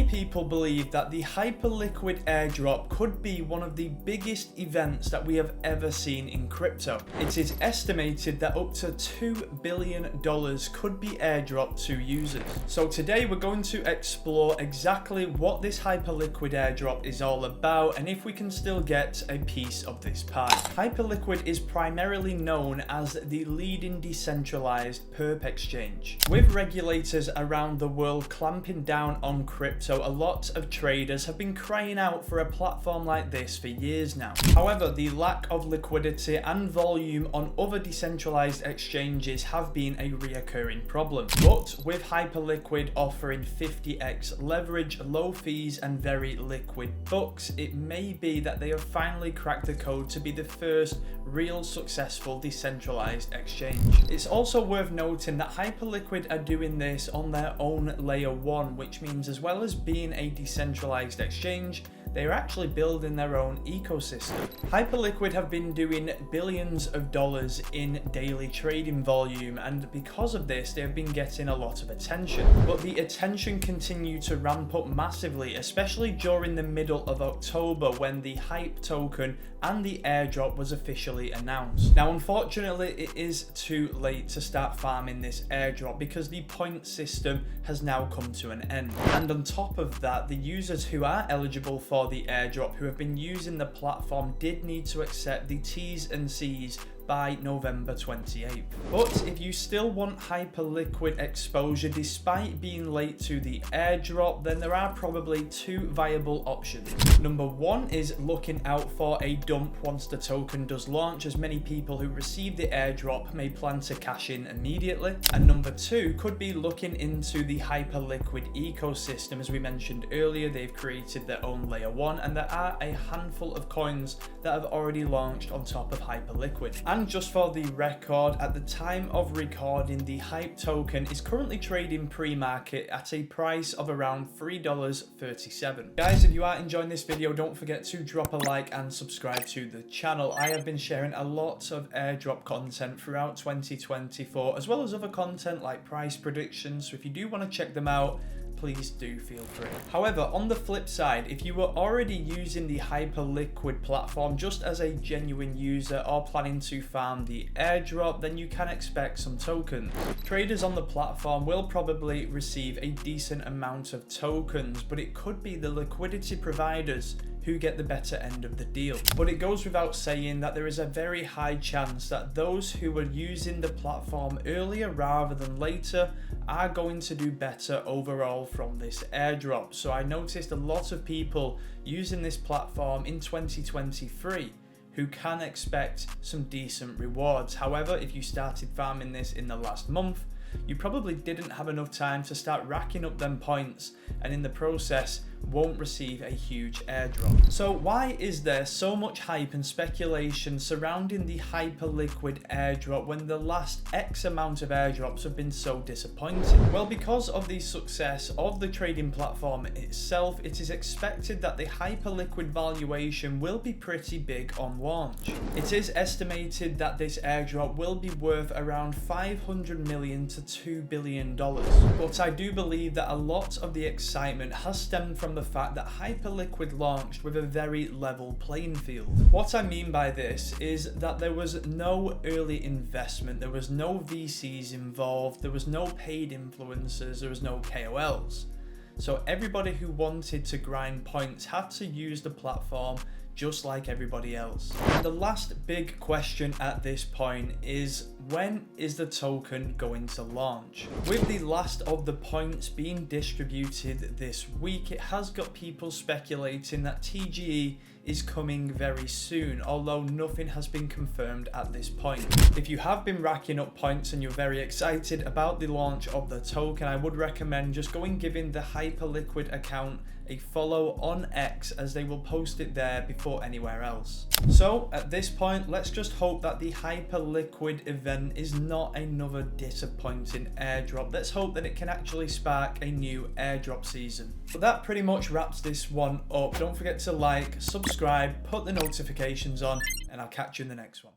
Many people believe that the Hyperliquid airdrop could be one of the biggest events that we have ever seen in crypto. It is estimated that up to $2 billion could be airdropped to users. So today we're going to explore exactly what this Hyperliquid airdrop is all about and if we can still get a piece of this pie. Hyperliquid is primarily known as the leading decentralized perp exchange. With regulators around the world clamping down on crypto, a lot of traders have been crying out for a platform like this for years now. However, the lack of liquidity and volume on other decentralized exchanges have been a reoccurring problem. But with Hyperliquid offering 50x leverage, low fees and very liquid books, it may be that they have finally cracked the code to be the first real successful decentralized exchange. It's also worth noting that Hyperliquid are doing this on their own layer 1, which means as well as being a decentralized exchange, they are actually building their own ecosystem. Hyperliquid have been doing billions of dollars in daily trading volume, and because of this they have been getting a lot of attention. But the attention continued to ramp up massively, especially during the middle of October when the Hype token and the airdrop was officially announced. Now unfortunately it is too late to start farming this airdrop because the point system has now come to an end. And on top of that, the users who are eligible for the airdrop who have been using the platform did need to accept the T's and C's by November 28th. But if you still want Hyperliquid exposure despite being late to the airdrop, then there are probably two viable options. Number one is looking out for a dump once the token does launch, as many people who receive the airdrop may plan to cash in immediately. And number two could be looking into the Hyperliquid ecosystem. As we mentioned earlier, they've created their own layer 1 and there are a handful of coins that have already launched on top of Hyperliquid. And just for the record, at the time of recording, the Hype token is currently trading pre-market at a price of around $3.37. Guys, if you are enjoying this video, don't forget to drop a like and subscribe to the channel. I have been sharing a lot of airdrop content throughout 2024, as well as other content like price predictions, so if you do want to check them out, please do feel free. However, on the flip side, if you were already using the Hyperliquid platform just as a genuine user or planning to farm the airdrop, then you can expect some tokens. Traders on the platform will probably receive a decent amount of tokens, but it could be the liquidity providers who get the better end of the deal. But it goes without saying that there is a very high chance that those who were using the platform earlier rather than later are going to do better overall from this airdrop. So I noticed a lot of people using this platform in 2023 who can expect some decent rewards. However, if you started farming this in the last month, you probably didn't have enough time to start racking up them points and in the process won't receive a huge airdrop. So why is there so much hype and speculation surrounding the Hyperliquid airdrop when the last X amount of airdrops have been so disappointing? Well, because of the success of the trading platform itself, it is expected that the Hyperliquid valuation will be pretty big on launch. It is estimated that this airdrop will be worth around $500 million to $2 billion. But I do believe that a lot of the excitement has stemmed from the fact that Hyperliquid launched with a very level playing field. What I mean by this is that there was no early investment, there was no VCs involved, there was no paid influencers, there was no KOLs. So everybody who wanted to grind points had to use the platform just like everybody else. And the last big question at this point is, when is the token going to launch? With the last of the points being distributed this week, it has got people speculating that TGE is coming very soon, although nothing has been confirmed at this point. If you have been racking up points and you're very excited about the launch of the token, I would recommend just going giving the Hyperliquid account a follow on X, as they will post it there before anywhere else. So at this point, let's just hope that the Hyperliquid event is not another disappointing airdrop. Let's hope that it can actually spark a new airdrop season. But that pretty much wraps this one up. Don't forget to like, subscribe, put the notifications on, and I'll catch you in the next one.